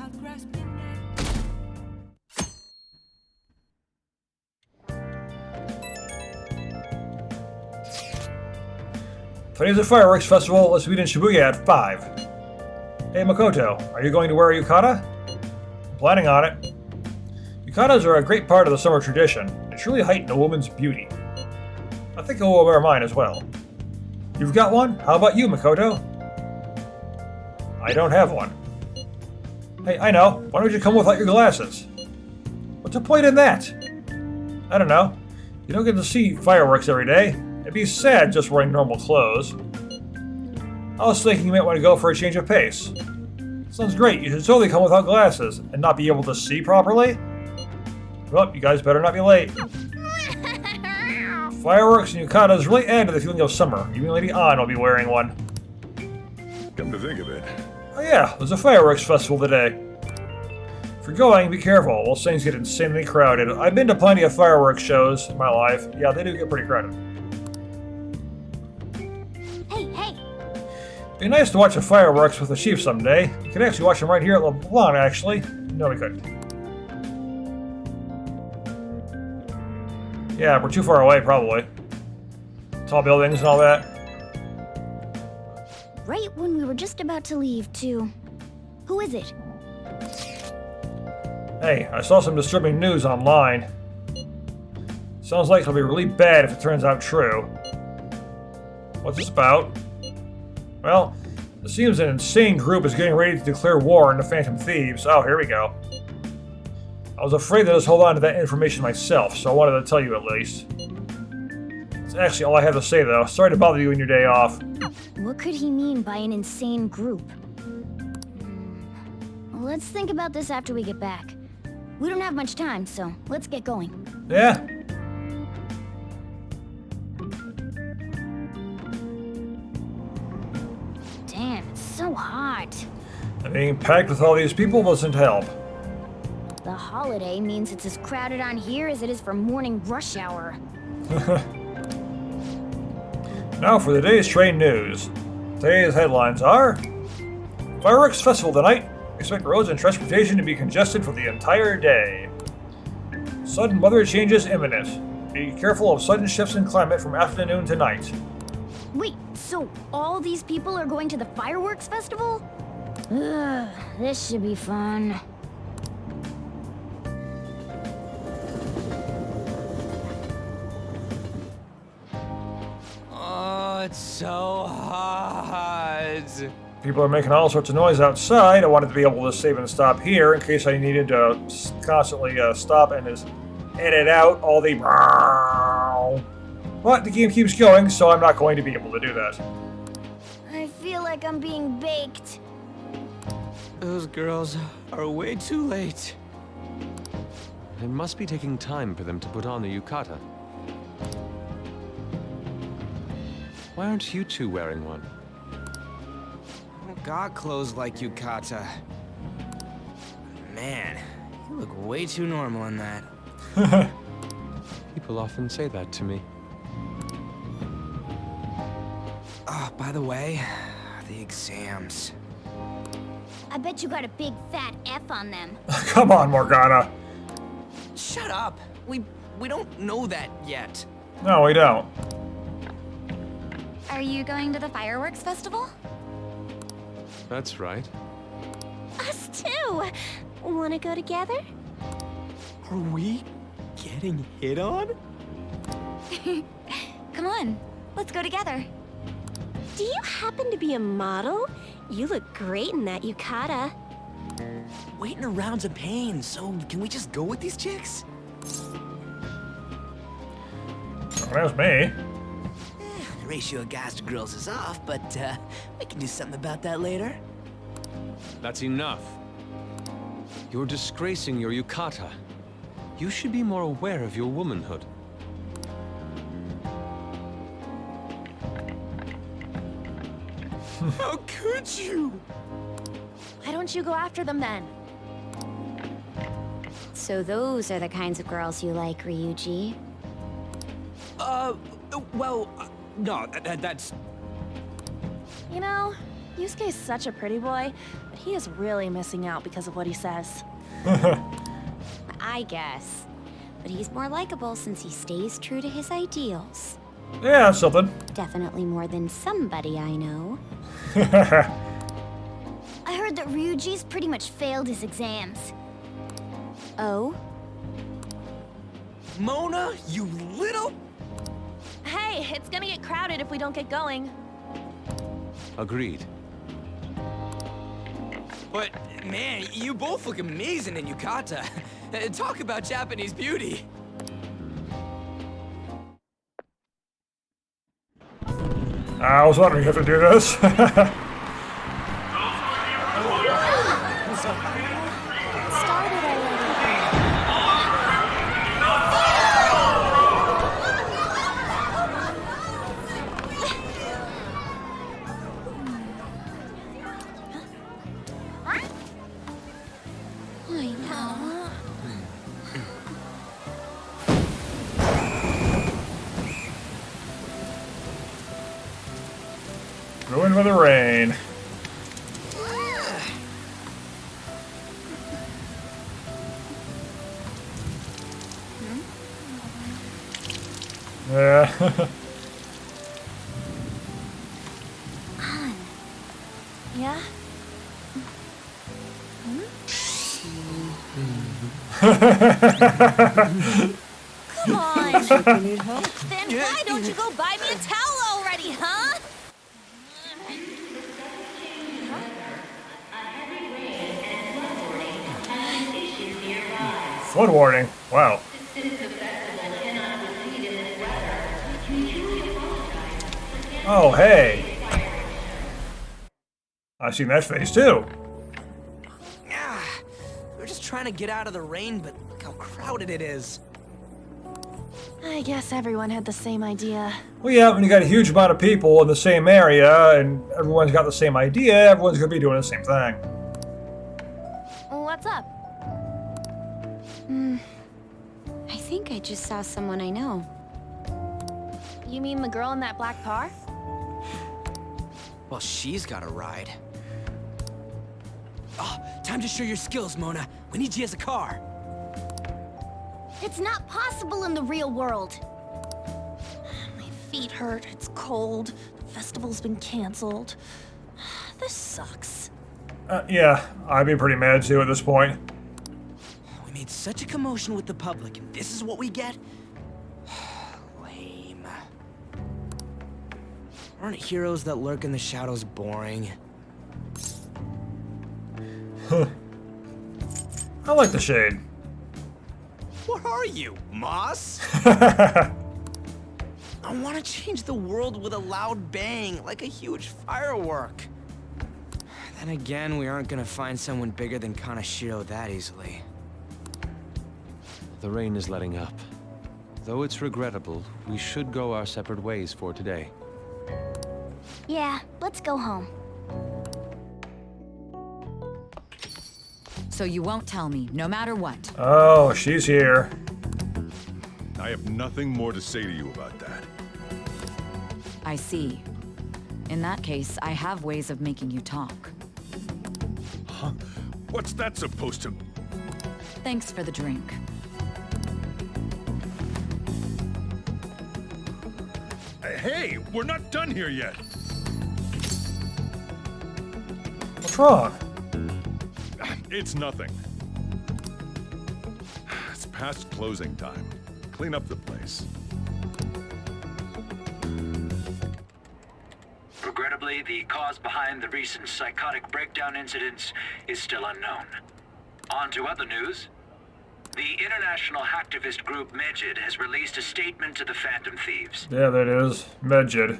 Today's a fireworks festival. Let's meet in Shibuya at 5. Hey Makoto, are you going to wear a yukata? I'm planning on it. Yukatas are a great part of the summer tradition. They truly heighten a woman's beauty. I think I will wear mine as well. You've got one? How about you, Makoto? I don't have one. Hey, I know. Why don't you come without your glasses? What's the point in that? I don't know. You don't get to see fireworks every day. It'd be sad just wearing normal clothes. I was thinking you might want to go for a change of pace. Sounds great. You should totally come without glasses and not be able to see properly. Well, you guys better not be late. Fireworks and yukatas really add to the feeling of summer. Even Lady Ann will be wearing one. Come to think of it. Oh yeah, there's a fireworks festival today. If you're going, be careful. Those things get insanely crowded. I've been to plenty of fireworks shows in my life. Yeah, they do get pretty crowded. Hey! Be nice to watch the fireworks with the chief someday. We could actually watch them right here at LeBlanc, actually. No, we couldn't. Yeah, we're too far away, probably. Tall buildings and all that. Right when we were just about to leave, too. Who is it? Hey, I saw some disturbing news online. Sounds like it'll be really bad if it turns out true. What's this about? Well, it seems an insane group is getting ready to declare war on the Phantom Thieves. Oh, here we go. I was afraid to just hold on to that information myself, so I wanted to tell you at least. That's actually all I have to say, though. Sorry to bother you on your day off. What could he mean by an insane group? Let's think about this after we get back. We don't have much time, so let's get going. Yeah? Damn, it's so hot. And being packed with all these people doesn't help. The holiday means it's as crowded on here as it is for morning rush hour. Now for the day's train news. Today's headlines are... Fireworks festival tonight. Expect roads and transportation to be congested for the entire day. Sudden weather changes imminent. Be careful of sudden shifts in climate from afternoon to night. Wait, so all these people are going to the fireworks festival? Ugh, this should be fun. Oh, it's so hot. People are making all sorts of noise outside. I wanted to be able to save and stop here in case I needed to constantly stop and just edit out all the... But the game keeps going, so I'm not going to be able to do that. I feel like I'm being baked. Those girls are way too late. It must be taking time for them to put on the yukata. Why aren't you two wearing one? I don't got clothes like Yukata. Man, you look way too normal in that. People often say that to me. Oh, by the way, the exams. I bet you got a big fat F on them. Come on, Morgana. Shut up. We don't know that yet. No, we don't. Are you going to the fireworks festival? That's right. Us too. Wanna go together? Are we getting hit on? Come on, let's go together. Do you happen to be a model? You look great in that yukata. Waiting around's a pain, so can we just go with these chicks? That was me. The ratio of guys to girls is off, but we can do something about that later. That's enough. You're disgracing your yukata. You should be more aware of your womanhood. How could you? Why don't you go after them then? So those are the kinds of girls you like, Ryuji. No, that's... You know, Yusuke's such a pretty boy, but he is really missing out because of what he says. I guess. But he's more likable since he stays true to his ideals. Yeah, that's something. Definitely more than somebody I know. I heard that Ryuji's pretty much failed his exams. Oh? Mona, you little... Hey, it's gonna get crowded if we don't get going. Agreed. But, man, you both look amazing in yukata. Talk about Japanese beauty. I was wondering if to do this. Ruined by the rain. Yeah. Yeah? Come on! Then why don't you go buy me a towel already, huh? Flood warning. Wow. Oh, hey. I've seen that face too. We're just trying to get out of the rain, but look how crowded it is. I guess everyone had the same idea. Well, yeah, when you got a huge amount of people in the same area and everyone's got the same idea, everyone's going to be doing the same thing. What's up? I think I just saw someone I know. You mean the girl in that black car? Well, she's got a ride. Oh, time to show your skills, Mona. We need you as a car. It's not possible in the real world. My feet hurt, it's cold, the festival's been canceled. This sucks. Yeah, I'd be pretty mad too at this point. We made such a commotion with the public, and this is what we get? Lame. Aren't heroes that lurk in the shadows boring? I like the shade. What are you, Moss? I want to change the world with a loud bang, like a huge firework. Then again, we aren't gonna find someone bigger than Kanashiro that easily. The rain is letting up. Though it's regrettable, we should go our separate ways for today. Yeah, let's go home. So you won't tell me, no matter what. Oh, she's here. I have nothing more to say to you about that. I see. In that case, I have ways of making you talk. Huh? What's that supposed to... Thanks for the drink. Hey, we're not done here yet. What's wrong? It's nothing. It's past closing time. Clean up the place. Regrettably, the cause behind the recent psychotic breakdown incidents is still unknown. On to other news. The international hacktivist group Megid has released a statement to the Phantom Thieves. Yeah, that is. Megid.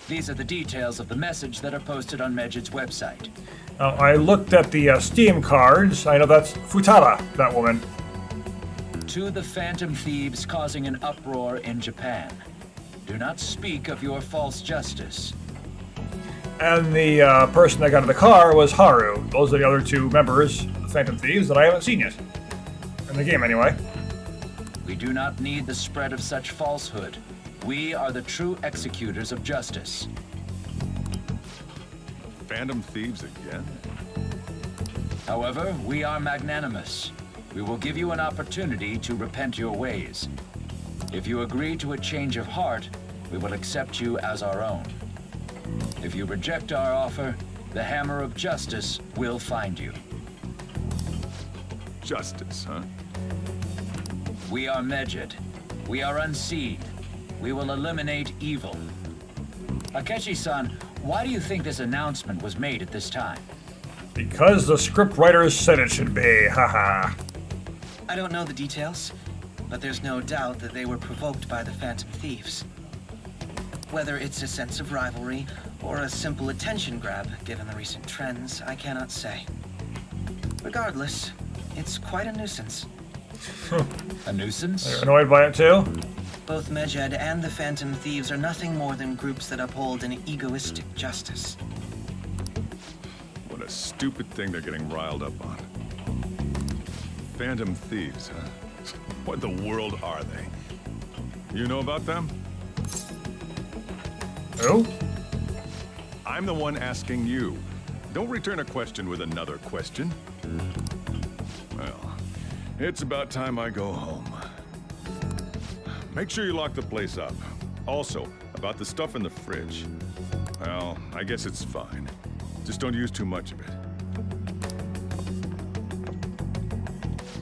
These are the details of the message that are posted on Megid's website. Now, I looked at the Steam cards. I know that's Futaba, that woman. To the Phantom Thieves causing an uproar in Japan. Do not speak of your false justice. And the person that got in the car was Haru. Those are the other two members of the Phantom Thieves that I haven't seen yet. In the game, anyway. We do not need the spread of such falsehood. We are the true executors of justice. Phantom Thieves again? However, we are magnanimous. We will give you an opportunity to repent your ways. If you agree to a change of heart, we will accept you as our own. If you reject our offer, the hammer of justice will find you. Justice, huh? We are Megid. We are unseen. We will eliminate evil. Akechi-san, why do you think this announcement was made at this time? Because the scriptwriters said it should be, haha. I don't know the details, but there's no doubt that they were provoked by the Phantom Thieves. Whether it's a sense of rivalry or a simple attention grab, given the recent trends, I cannot say. Regardless, it's quite a nuisance. A nuisance? You're annoyed by it too? Both Megid and the Phantom Thieves are nothing more than groups that uphold an egoistic justice. What a stupid thing they're getting riled up on. Phantom Thieves, huh? What in the world are they? You know about them? Who? I'm the one asking you. Don't return a question with another question. Well, it's about time I go home. Make sure you lock the place up. Also, about the stuff in the fridge. Well, I guess it's fine. Just don't use too much of it.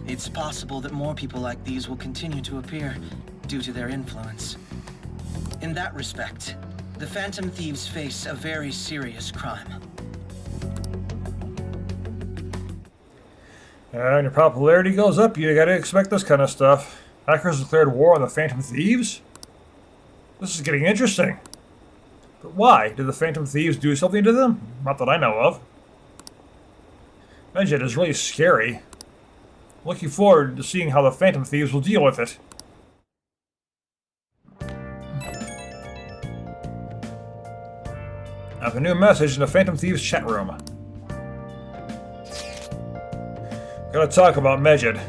It's possible that more people like these will continue to appear due to their influence. In that respect, the Phantom Thieves face a very serious crime. And your popularity goes up, you gotta expect this kind of stuff. Hackers declared war on the Phantom Thieves? This is getting interesting. But why? Did the Phantom Thieves do something to them? Not that I know of. Megid is really scary. Looking forward to seeing how the Phantom Thieves will deal with it. I have a new message in the Phantom Thieves chat room. Gotta talk about Megid.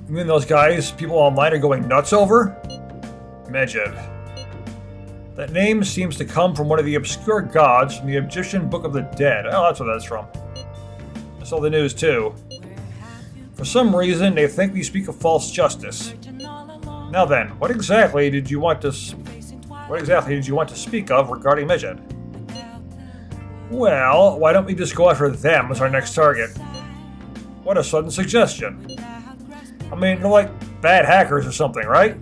You mean those guys people online are going nuts over? Megid. That name seems to come from one of the obscure gods from the Egyptian Book of the Dead. Oh, that's where that's from. I saw the news too. For some reason, they think we speak of false justice. Now then, what exactly did you want to speak of regarding Medjed? Well, why don't we just go after them as our next target? What a sudden suggestion. I mean, they're like bad hackers or something, right?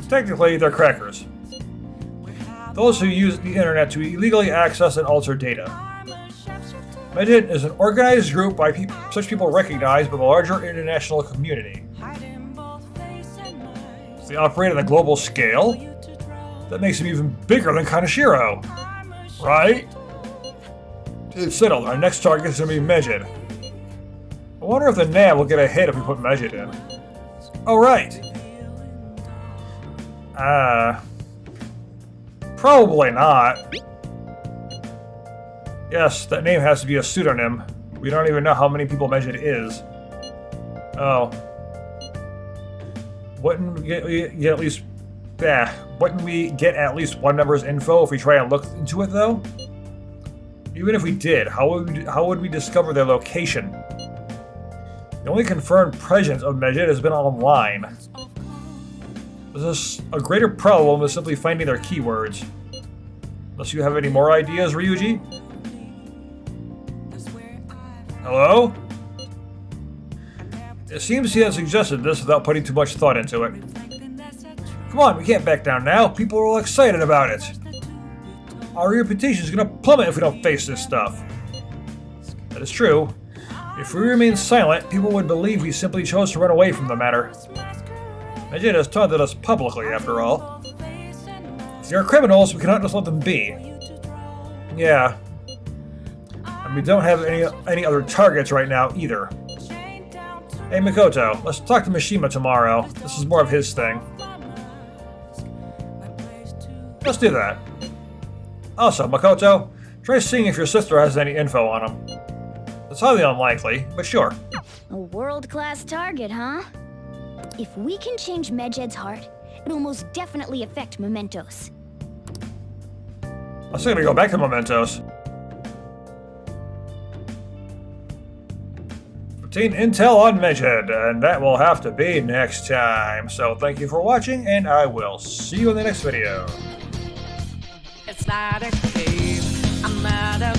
Technically, they're crackers. Those who use the internet to illegally access and alter data. Medjed is an organized group by such people recognized by the larger international community. They operate on a global scale. That makes them even bigger than Kaneshiro. Right? It's settled. Our next target is going to be Medjed. I wonder if the NAV will get a hit if we put Medjed in. Oh, right. Probably not. Yes, that name has to be a pseudonym. We don't even know how many people Medjed is. Oh. Wouldn't we get at least... wouldn't we get at least one member's info if we try and look into it, though? Even if we did, how would we discover their location? The only confirmed presence of Medjed has been online. There's a greater problem with simply finding their keywords. Unless you have any more ideas, Ryuji? Hello? It seems he has suggested this without putting too much thought into it. Come on, we can't back down now. People are all excited about it. Our reputation is going to plummet if we don't face this stuff. That is true. If we remain silent, people would believe we simply chose to run away from the matter. Medjed has taunted us publicly, after all. If they are criminals, we cannot just let them be. Yeah. And we don't have any other targets right now, either. Hey, Mikoto, let's talk to Mishima tomorrow. This is more of his thing. Let's do that. Also, Makoto, try seeing if your sister has any info on him. It's highly unlikely, but sure. A world-class target, huh? If we can change Medjed's heart, it'll most definitely affect Mementos. I'm still gonna go back to Mementos. Obtain intel on Medjed, and that will have to be next time. So thank you for watching, and I will see you in the next video. It's not a game, I'm not a